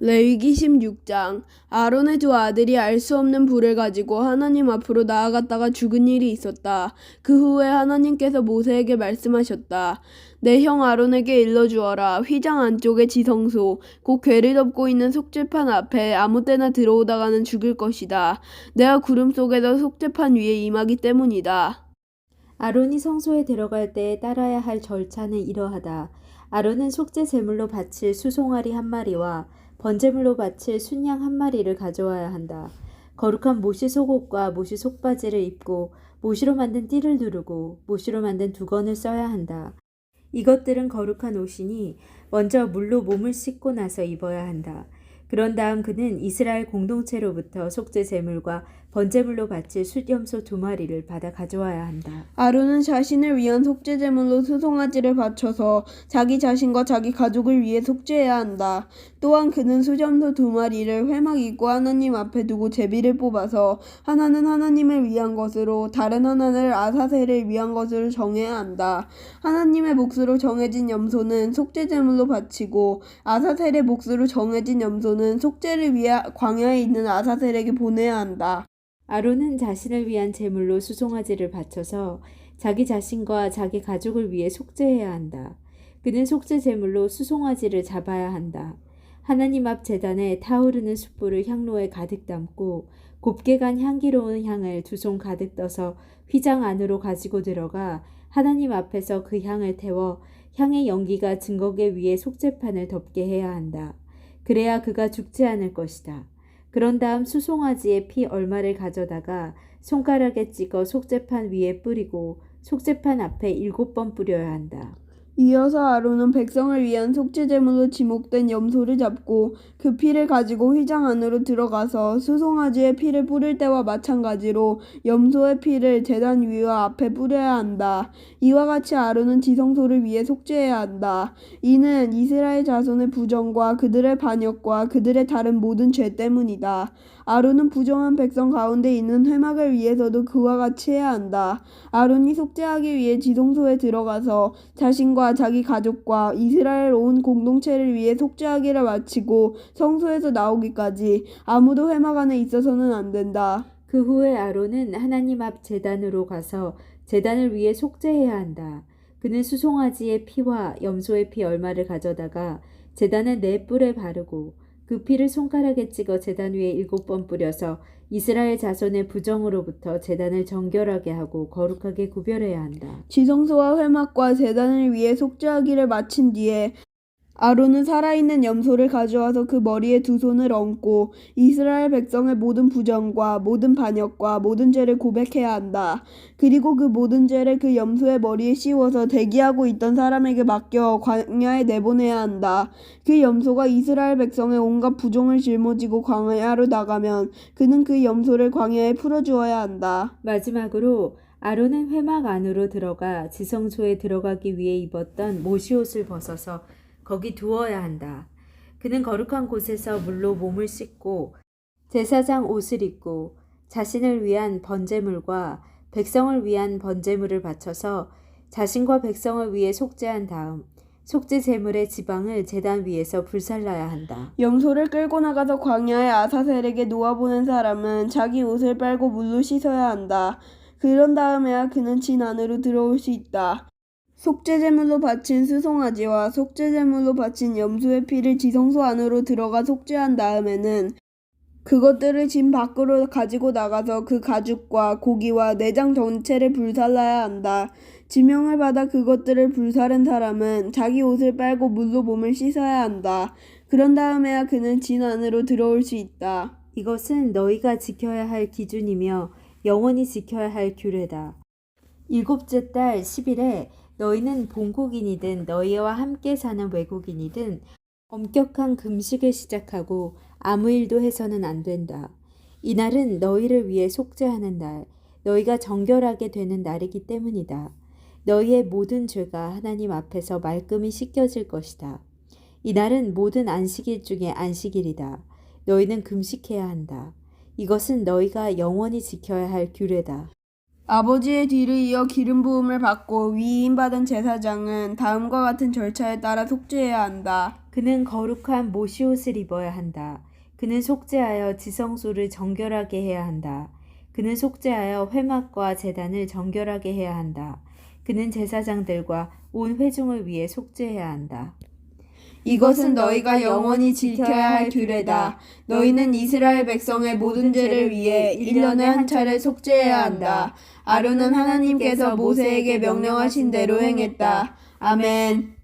레위기 16장. 아론의 두 아들이 알 수 없는 불을 가지고 하나님 앞으로 나아갔다가 죽은 일이 있었다. 그 후에 하나님께서 모세에게 말씀하셨다. 내 형 아론에게 일러주어라. 휘장 안쪽의 지성소, 곧 궤를 덮고 있는 속죄판 앞에 아무 때나 들어오다가는 죽을 것이다. 내가 구름 속에서 속죄판 위에 임하기 때문이다. 아론이 성소에 들어갈 때 따라야 할 절차는 이러하다. 아론은 속죄 제물로 바칠 수송아리 한 마리와 번제물로 바칠 순양 한 마리를 가져와야 한다. 거룩한 모시 속옷과 모시 속바지를 입고 모시로 만든 띠를 두르고 모시로 만든 두건을 써야 한다. 이것들은 거룩한 옷이니 먼저 물로 몸을 씻고 나서 입어야 한다. 그런 다음 그는 이스라엘 공동체로부터 속죄 제물과 번제물로 바칠 숫염소 2마리를 받아 가져와야 한다. 아론은 자신을 위한 속죄제물로 수송아지를 바쳐서 자기 자신과 자기 가족을 위해 속죄해야 한다. 또한 그는 수염소 2마리를 회막 입고 하나님 앞에 두고 제비를 뽑아서 하나는 하나님을 위한 것으로 다른 하나를 아사셀을 위한 것으로 정해야 한다. 하나님의 몫으로 정해진 염소는 속죄제물로 바치고 아사셀의 몫으로 정해진 염소는 속죄를 위해 광야에 있는 아사셀에게 보내야 한다. 아론은 자신을 위한 제물로 수송아지를 바쳐서 자기 자신과 자기 가족을 위해 속죄해야 한다. 그는 속죄 제물로 수송아지를 잡아야 한다. 하나님 앞 제단에 타오르는 숯불을 향로에 가득 담고 곱게 간 향기로운 향을 2손 가득 떠서 휘장 안으로 가지고 들어가 하나님 앞에서 그 향을 태워 향의 연기가 증거계 위에 속죄판을 덮게 해야 한다. 그래야 그가 죽지 않을 것이다. 그런 다음 수송아지의 피 얼마를 가져다가 손가락에 찍어 속죄판 위에 뿌리고 속죄판 앞에 7번 뿌려야 한다. 이어서 아론은 백성을 위한 속죄제물로 지목된 염소를 잡고 그 피를 가지고 휘장 안으로 들어가서 수송아지의 피를 뿌릴 때와 마찬가지로 염소의 피를 제단 위와 앞에 뿌려야 한다. 이와 같이 아론은 지성소를 위해 속죄해야 한다. 이는 이스라엘 자손의 부정과 그들의 반역과 그들의 다른 모든 죄 때문이다. 아론은 부정한 백성 가운데 있는 회막을 위해서도 그와 같이 해야 한다. 아론이 속죄하기 위해 지성소에 들어가서 자신과 자기 가족과 이스라엘 온 공동체를 위해 속죄하기를 마치고 성소에서 나오기까지 아무도 회막 안에 있어서는 안 된다. 그 후에 아론은 하나님 앞 제단으로 가서 제단을 위해 속죄해야 한다. 그는 수송아지의 피와 염소의 피 얼마를 가져다가 제단의 4뿔에 바르고 그 피를 손가락에 찍어 제단 위에 7번 뿌려서 이스라엘 자손의 부정으로부터 제단을 정결하게 하고 거룩하게 구별해야 한다. 지성소와 회막과 제단을 위해 속죄하기를 마친 뒤에 아론은 살아있는 염소를 가져와서 그 머리에 2손을 얹고 이스라엘 백성의 모든 부정과 모든 반역과 모든 죄를 고백해야 한다. 그리고 그 모든 죄를 그 염소의 머리에 씌워서 대기하고 있던 사람에게 맡겨 광야에 내보내야 한다. 그 염소가 이스라엘 백성의 온갖 부정을 짊어지고 광야로 나가면 그는 그 염소를 광야에 풀어주어야 한다. 마지막으로 아론은 회막 안으로 들어가 지성소에 들어가기 위해 입었던 모시옷을 벗어서 거기 두어야 한다. 그는 거룩한 곳에서 물로 몸을 씻고 제사장 옷을 입고 자신을 위한 번제물과 백성을 위한 번제물을 바쳐서 자신과 백성을 위해 속죄한 다음 속죄 제물의 지방을 제단 위에서 불살라야 한다. 염소를 끌고 나가서 광야의 아사셀에게 놓아보낸 사람은 자기 옷을 빨고 물로 씻어야 한다. 그런 다음에야 그는 진 안으로 들어올 수 있다. 속죄제물로 바친 수송아지와 속죄제물로 바친 염소의 피를 지성소 안으로 들어가 속죄한 다음에는 그것들을 진 밖으로 가지고 나가서 그 가죽과 고기와 내장 전체를 불살라야 한다. 지명을 받아 그것들을 불사른 사람은 자기 옷을 빨고 물로 몸을 씻어야 한다. 그런 다음에야 그는 진 안으로 들어올 수 있다. 이것은 너희가 지켜야 할 기준이며 영원히 지켜야 할 규례다. 7째 달 10일에 너희는 본국인이든 너희와 함께 사는 외국인이든 엄격한 금식을 시작하고 아무 일도 해서는 안 된다. 이날은 너희를 위해 속죄하는 날, 너희가 정결하게 되는 날이기 때문이다. 너희의 모든 죄가 하나님 앞에서 말끔히 씻겨질 것이다. 이날은 모든 안식일 중에 안식일이다. 너희는 금식해야 한다. 이것은 너희가 영원히 지켜야 할 규례다. 아버지의 뒤를 이어 기름 부음을 받고 위임받은 제사장은 다음과 같은 절차에 따라 속죄해야 한다. 그는 거룩한 모시옷을 입어야 한다. 그는 속죄하여 지성소를 정결하게 해야 한다. 그는 속죄하여 회막과 제단을 정결하게 해야 한다. 그는 제사장들과 온 회중을 위해 속죄해야 한다. 이것은 너희가 영원히 지켜야 할 규례다. 너희는 이스라엘 백성의 모든 죄를 위해 1년에 한 차례 속죄해야 한다. 아론은 하나님께서 모세에게 명령하신 대로 행했다. 아멘.